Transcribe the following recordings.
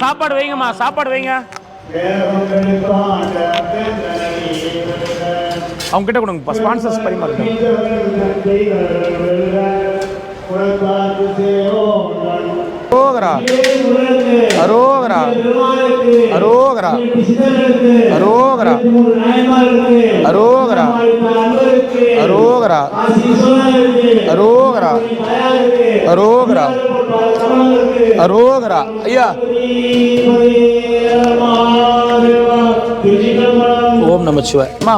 சாப்பாடு வைங்கம்மா, சாப்பாடு வைங்க. அவங்க கிட்ட கொடுங்க, ஸ்பான்சர்ஸ் பரிமாறுங்க. அரோகரா அரோகரா அரோகரா அரோகரா அரோகரா அரோகரா அரோகரா அரோகரா அரோகரா. ஐயா ஓம் நமச்சிவாய. அம்மா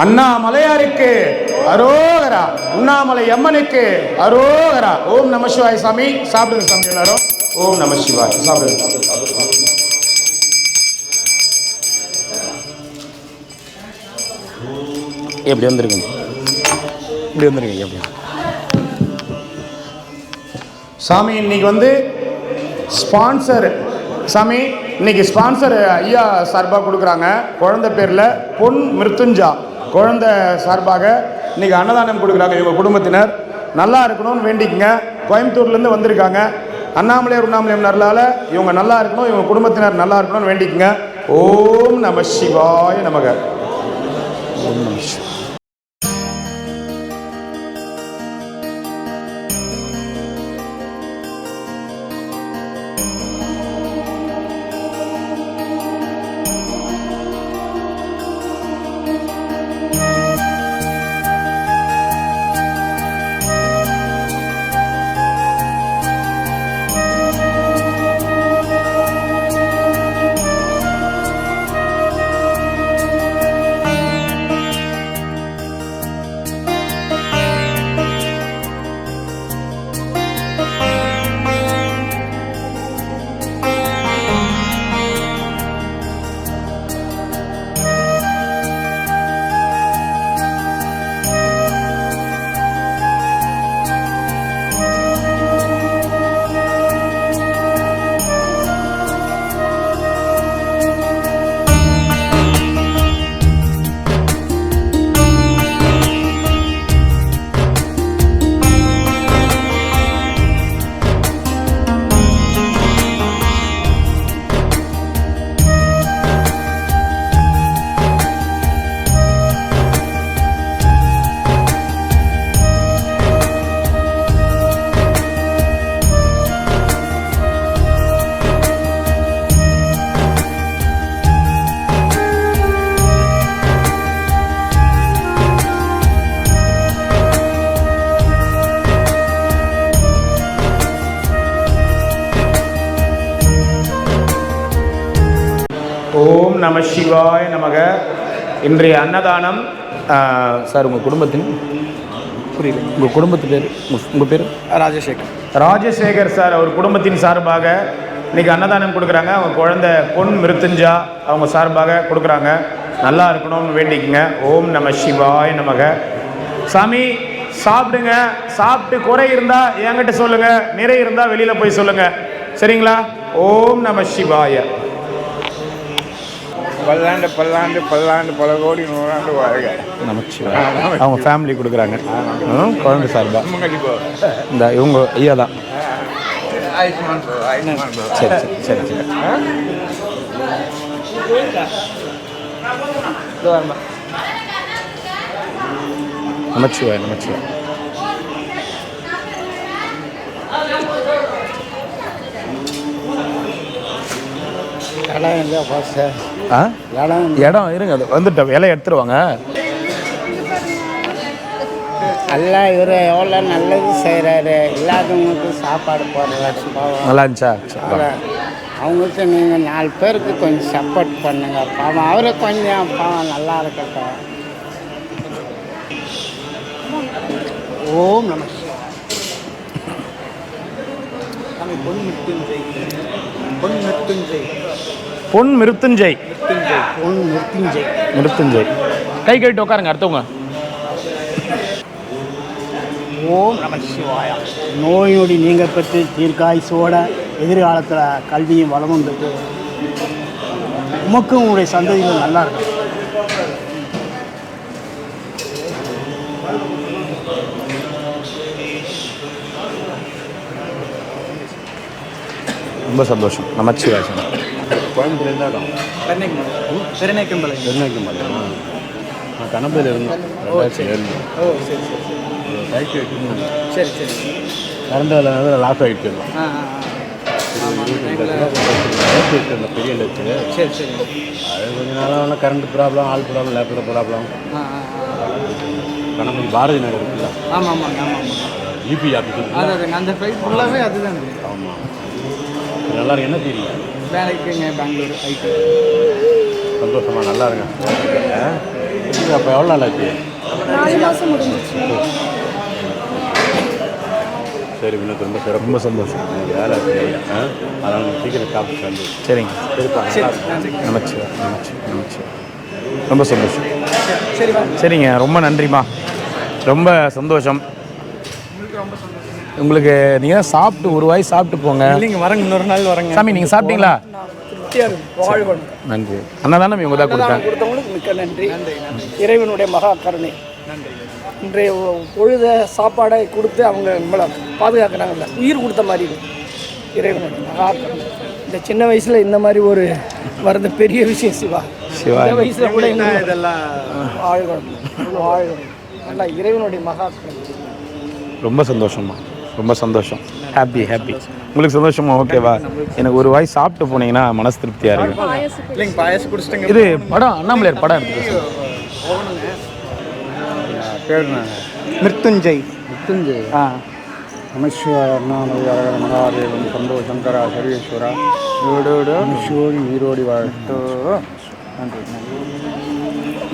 அண்ணாமலையாருக்கு அரோகரா, உண்ணாமலை அம்மனுக்கு அரோகரா. ஓம் நம சிவாய. சாமி சாப்பிடுங்க சாமி எல்லாரும். ஓம் நம சிவாய. சாப்பிடுங்க. எப்படி வந்துருங்க, இப்படி வந்துருங்க. எப்படி சாமி இன்னைக்கு வந்து ஸ்பான்சர் சாமி இன்னைக்கு ஸ்பான்சர் ஐயா சார்பாக கொடுக்குறாங்க. குழந்தை பேரில் பொன் மிருத்துஞ்சா குழந்தை சார்பாக இன்னைக்கு அன்னதானம் கொடுக்குறாங்க. இவங்க குடும்பத்தினர் நல்லா இருக்கணும்னு வேண்டிக்குங்க. கோயம்புத்தூர்லேருந்து வந்திருக்காங்க. அண்ணாமலையார் உண்ணாமலையார்னால இவங்க நல்லா இருக்கணும், இவங்க குடும்பத்தினர் நல்லா இருக்கணும்னு வேண்டிக்குங்க. ஓம் நம சிவாய நமக. ஓம் நம சிவாய. ஓம் நம சிவாய நமக. இன்றைய அன்னதானம் சார் உங்கள் குடும்பத்தின் புரியல, உங்கள் குடும்பத்து பேர், உங்கள் பேர்? ராஜசேகர். ராஜசேகர் சார் அவர் குடும்பத்தின் சார்பாக இன்றைக்கி அன்னதானம் கொடுக்குறாங்க. அவங்க குழந்தை பொன் மிருத்துஞ்சா அவங்க சார்பாக கொடுக்குறாங்க. நல்லா இருக்கணும்னு வேண்டிக்குங்க. ஓம் நம சிவாய நமக. சாமி சாப்பிடுங்க, சாப்பிட்டு குறை இருந்தால் என்கிட்ட சொல்லுங்கள், நிறை இருந்தால் வெளியில் போய் சொல்லுங்கள், சரிங்களா? ஓம் நம சிவாய. பல்லாண்டு பல்லாண்டு பல்லாண்டு பல கோடி நூறாண்டு வாழ்க. நமச்சிவாய. அவங்க ஃபேமிலி கொடுக்குறாங்க குழந்தை சார்பா. இந்த இவங்க ஐயா தான். ஆயுஷ்மான் பவா, ஆயுஷ்மான் பவா. சரி சரி சரி சரி நமச்சிவாய் நமச்சிவாய். இடம் எங்கே பாஸ் ஆ இடம் இடம் இருங்க, அது வந்துட்டோம், இலையை எடுத்துருவாங்க. எல்லாம் இவர் எவ்வளோ நல்லது செய்கிறாரு, இல்லாதவங்களுக்கு சாப்பாடு போடுறாரு. நல்லா இருந்துச்சா? அவங்களுக்கு நீங்கள் 4 பேருக்கு கொஞ்சம் சப்போர்ட் பண்ணுங்க. பாவம் அவரை கொஞ்சம் பாவம் நல்லா இருக்கட்டும். ஓம் நம பொன் மிருத்துஞ்செய். பொன் மிருத்யுஞ்செய். மிருத்துஞ்செய். கை கழிட்டு உட்காருங்க அடுத்தவங்க. ஓம் நம சிவாயா. நோய் நீங்கள் பெற்று தீர்க்காயுசோட எதிர்காலத்தில் கல்வியும் வளமும் பெற்று உமக்கும் உங்களுடைய சந்ததிகள் நல்லா இருக்கும். ரொம்ப சந்தோஷம். நமச்சிவாய். கோயம்புத்தூர் இருந்தாலும் பெருநாய்க்கம்பாளையம் நான் கணபதியில் இருந்தேன் 2007. சைக்கிள் எடுத்துருந்தேன். சரி சரி. கரண்ட் அதில் லாஸ் ஆகிட்டு இருந்தோம். இருந்தேன் பெரிய லட்சு. சரி சரி. அது கொஞ்ச நாளாக கரண்ட் ப்ராப்ளம், ஆள் problem, laptop problem. Ganapathi Bharathi Nagar இருக்குல்ல, ஆமாம் ஆமாங்க ஆமாம் இபி ஆஃபீஸ். அதான் அந்த ஃபைட் ஃபுல்லாகவே அதுதான். ஆமாம், நல்லா இருக்கு. என்ன தெரியும் வேலைக்குங்க பெங்களூர் ஐடி. சந்தோஷமா நல்லா இருங்க. அப்போ எவ்வளோ நாள் ஆச்சு? 4 மாதம் முடிஞ்சிச்சு. சரி, இன்னும் ரொம்ப சிறப்பு. ரொம்ப சந்தோஷம். வேலை இருக்கு. அதனால் நீங்கள் சீக்கிரம் சாப்பிட்டு வந்து சரிங்க. நமச்சிவாய் நமச்சிவாய் நமச்சிவாய். ரொம்ப சந்தோஷம். சரிங்க, ரொம்ப நன்றிம்மா. ரொம்ப சந்தோஷம். உங்களுக்கு நீங்கள் சாப்பிட்டு ஒரு வாய் சாப்பிட்டு போங்க. இல்லைங்க, வரங்க இன்னொரு நாள் வரங்க. சாமி நீங்கள் சாப்பிட்டீங்களா? வாழ்வன். நன்றி. அன்னதானம் இவங்க தான் கொடுத்தாங்க. கொடுத்தவங்களுக்கு மிக்க நன்றி. இறைவனுடைய மகா கருணை. இன்றைய பொழுத சாப்பாடை கொடுத்து அவங்க நம்மளை பாதுகாக்கிறாங்கல்ல, உயிர் கொடுத்த மாதிரி இறைவனுடைய மகா கருணை. இந்த சின்ன வயசில் இந்த மாதிரி ஒரு வரது பெரிய விஷயம் சிவா. இந்த வயசில் கூட இதெல்லாம் வாழ்கணும் நல்லா இறைவனுடைய மகா கருணை. ரொம்ப சந்தோஷம்மா, ரொம்ப சந்தோஷம். Happy happy. உங்களுக்கு சந்தோஷமா? ஓகேவா? எனக்கு ஒரு வாய் சாப்பிட்டு போனீங்கன்னா மனசு திருப்தியாக இருக்கும். இல்லைங்க, பாயசம் குடிச்சிட்டேங்க. இது படம் அண்ணாமலையார் படம் எடுத்துக்கோ. பேர் மிருத்துஞ்செய். மிருத்யுஞ்செய். நமசிவாய அண்ணாமலையார் மகாதேவன் சம்போ சங்கரா சர்வேஸ்வரா சிவோடி நீரோடி வாழ்த்து. நன்றி.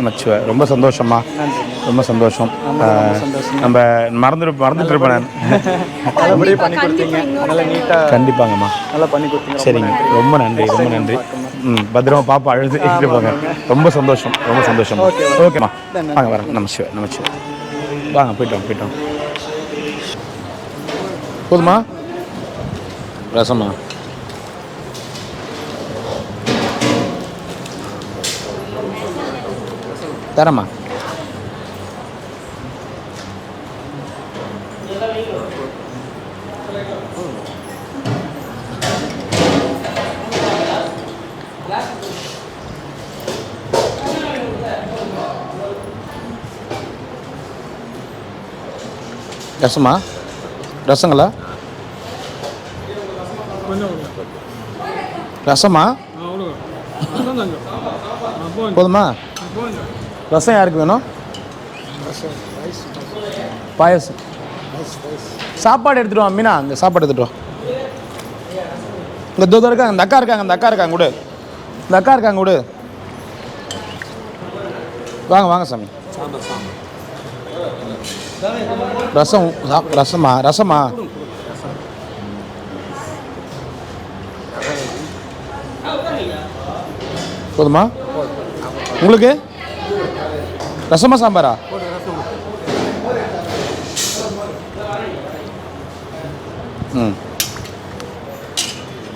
நமச்சிவாய். ரொம்ப சந்தோஷம்மா, ரொம்ப சந்தோஷம். நம்ம மறந்துட்டு இருப்பேன் நான். நல்லபடியாக பண்ணி கொடுத்தீங்க, நல்லா நீட்டாக கண்டிப்பாங்கம்மா, நல்லா பண்ணி கொடுத்தீங்க. சரிங்க, ரொம்ப நன்றி, ரொம்ப நன்றி. பத்திரமா பாப்பா அழுது போங்க. ரொம்ப சந்தோஷம், ரொம்ப சந்தோஷம். ஓகேம்மா, வாங்க வரேன். நமச்சிவாய் நமச்சிவாய். வாங்க, போயிட்டோம். போதுமா? ரசமா? தரமா? ரசமா? ரசங்களா? ரசமா? போதுமா? ரசம் யாருக்கு வேணும்? பாயசம். சாப்பாடு எடுத்துட்டு வா மீனா. அங்கே சாப்பாடு எடுத்துட்டு வா. இங்கே தூரம் இருக்காங்க, அந்த அக்கா இருக்காங்க கொடு. இந்த அக்கா இருக்காங்க கொடு. வாங்க சாமி. ரசமா? போதுமா உங்களுக்கு? ரசமா சாம்பாரா?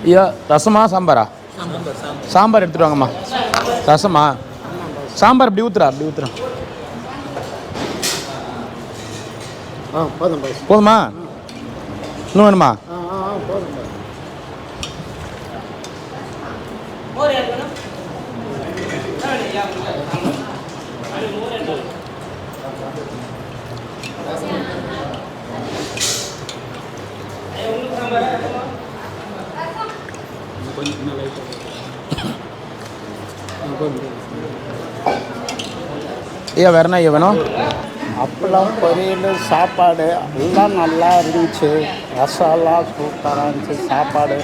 ஐயா, ரசமா சாம்பாரா? சாம்பார் எடுத்துட்டு வாங்கம்மா. ரசமா? சாம்பார் இப்படி ஊத்துறா. போதுமா? இன்னும் வேணுமா? ஐயா வேறு என்ன ஐயா வேணும்? அப்பளம் பொரியல் சாப்பாடு எல்லாம் நல்லா இருந்துச்சு. ரசம்லாம் சூப்பராக இருந்துச்சு. சாப்பாடு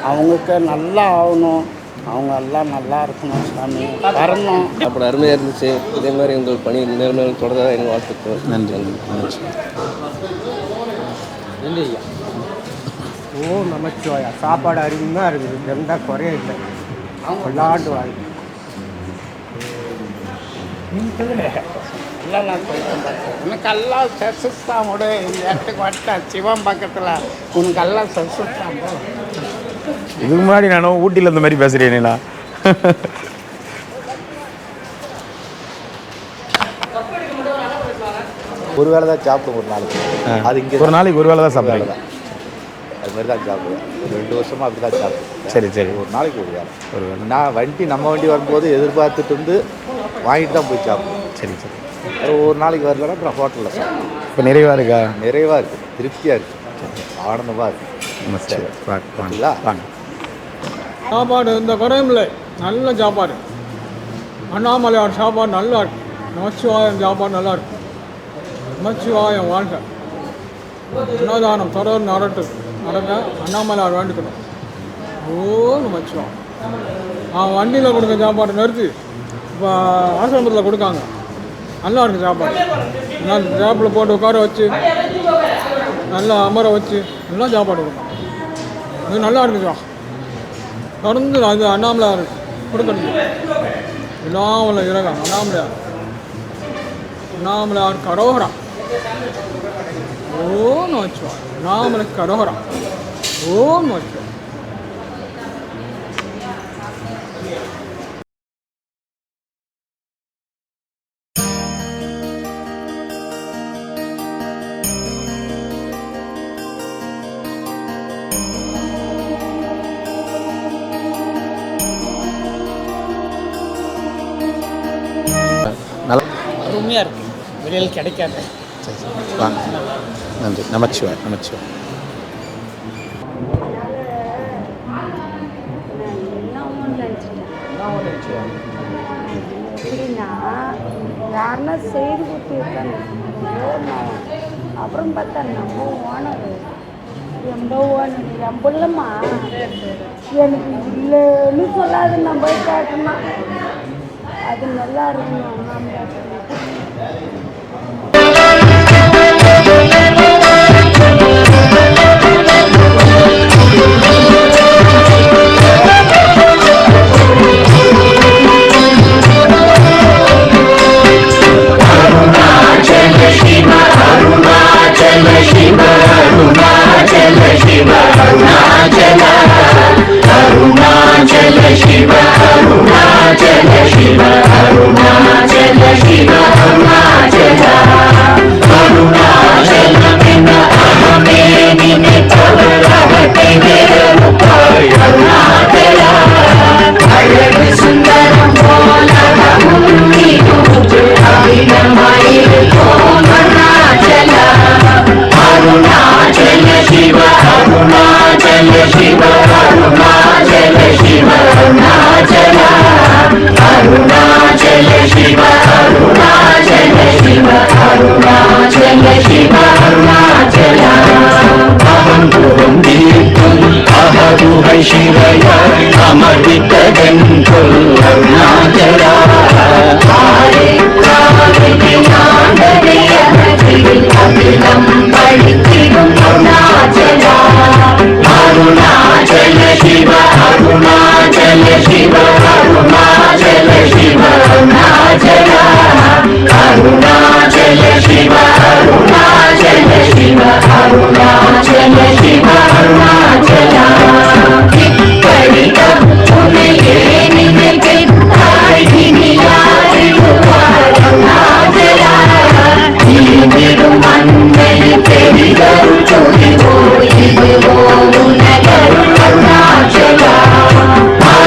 அவங்களுக்கு நல்லா ஆகணும், அவங்க எல்லாம் நல்லா இருக்கணும் சாமி, வரணும். அப்படி அருமையாக இருந்துச்சு. இதே மாதிரி எங்கள் பணி நேர்மையாக தொடர்றதா எங்கள் வாழ்த்துக்கள். நன்றி நன்றி. நன்றி ஐயா. ஓ நமச்சிவாயா. சாப்பாடு அருமையாக இருக்குது, எந்த குறையும் இல்லை. விளாண்டு வாழ்க்கை எல்லாம் நான் போயிட்டேன் பார்த்தேன். உனக்கெல்லாம் சசுஸ்தாமோட இந்த இடத்துக்கு வட்டேன் சிவம் பக்கத்தில். உனக்கெல்லாம் சசுஸ்தாம். இதுக்கு முன்னாடி நானும் ஊட்டியில் இந்த மாதிரி பேசுகிறேனேண்ணா. ஒரு வேளை தான் சாப்பிடும் ஒரு நாளைக்கு. அது இங்கே ஒரு நாளைக்கு ஒரு வேளை தான் சாப்பிடுவாங்க. அது மாதிரி தான் சாப்பிடுவேன். ஒரு 2 வருஷமாக அப்படி தான் சாப்பிடுவேன். சரி சரி. ஒரு நாளைக்கு ஒரு வேளை. நான் வண்டி நம்ம வண்டி வரும்போது எதிர்பார்த்துட்டு வந்து வாங்கிட்டு தான் போய் சாப்பிடுவேன். சரி சரி. ஒரு நாளைக்கு வரலன்னா அப்புறம் ஹோட்டலில் சாப்பிடுவேன். இப்போ நிறைவாக இருக்கா? நிறைவாக இருக்குது, திருப்தியாக இருக்குது, ஆனந்தமாக இருக்குது. சரி வாங்க வாங்க. சாப்பாடு எந்த குறையும் இல்லை, நல்ல சாப்பாடு. அண்ணாமலையார் சாப்பாடு நல்லா இருக்கு. நமச்சிவாயம் சாப்பாடு நல்லா இருக்கு. நமச்சிவாயம் வாழ்க. அன்னதானம் தொடர்ந்து நடக்க அண்ணாமலையார் வேண்டிக்கணும். ஓ நமச்சிவாயம். வண்டியில் கொடுக்க சாப்பாடு நிறுத்தி இப்போ ஆசிரமத்தில் கொடுக்காங்க. நல்லா இருக்குது சாப்பாடு. நல்லா டேபிளில் போட்டு உட்கார வச்சு நல்லா அமர வச்சு நல்லா சாப்பாடு கொடுக்கும். இது நல்லா இருக்குதுவா. தொடர்ந்து அது அண்ணாமலையார் கொடுக்கணும். எல்லாம் உள்ள இறகம் அண்ணாமலையார். அண்ணாமலையார் கரோகரா. ஓம் வச்சுவா. அண்ணாமலை கரோகரா. ஓம் வச்சுவா. அருமையாக இருக்குது, வெளியில் கிடைக்காது. சரி சரி வாங்க. நன்றி. நமச்சிவாய் நமச்சிவாய். எப்படின்னா யாருன்னா செய்து கொடுத்துருக்காங்க. அப்புறம் பார்த்தா நம்ம ஓனர் என் பிள்ளைம்மா எனக்கு இல்லைன்னு சொல்லாது. நம்ம போய் கேட்டோம்னா அது நல்லா இருக்கணும்.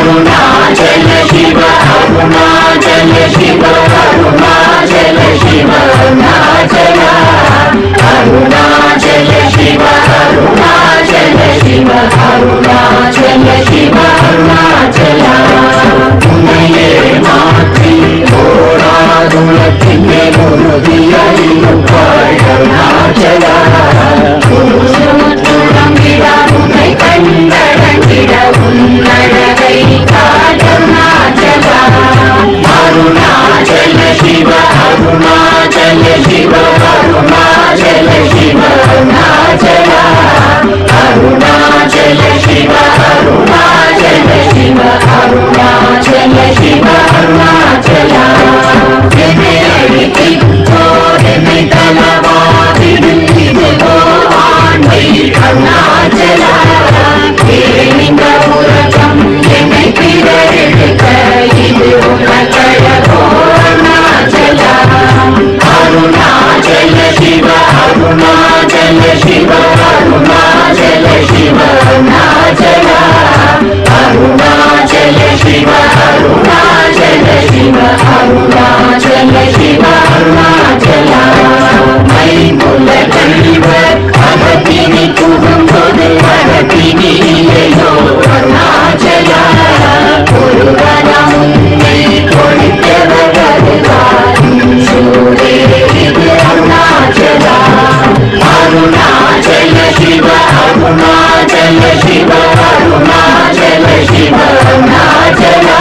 Aruna शिव अरुणाचल शिव अरुणाचल शिव अरुणाचला मैमुल कழிव अगतिनि पुகும்போது அகத்தினியோ அருணாச்சலா ஒருவரம் உன்னை கொடுத்தவர்கள் சூரே இது அருணாச்சலா अरुणाचल शिव अरुणाचल शिव अरुणाचल शिव अरुणाचला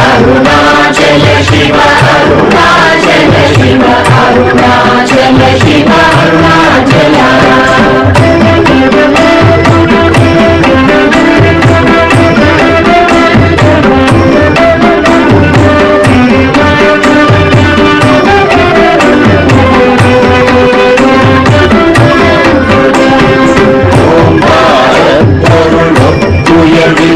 अरुणाचल शिव अरुणाचल शिव अरुणाचल शिव अरुणाचला உயர்வு